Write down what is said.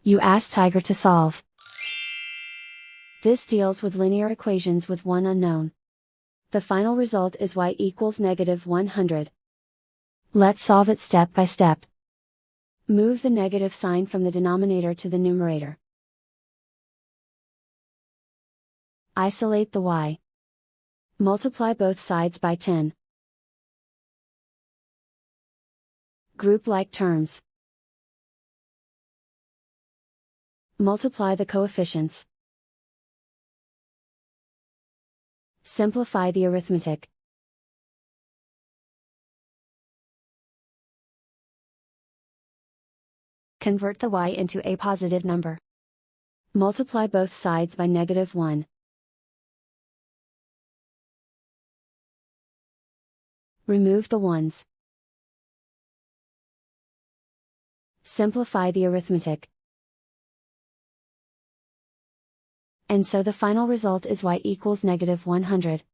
You ask Tiger to solve. This deals with linear equations with one unknown. The final result is y equals -100. Let's solve it step by step. Move the negative sign from the denominator to the numerator. Isolate the y. Multiply both sides by 10. Group like terms. Multiply the coefficients. Simplify the arithmetic. Convert the y into a positive number. Multiply both sides by -1. Remove the ones. Simplify the arithmetic. And so the final result is y equals -100.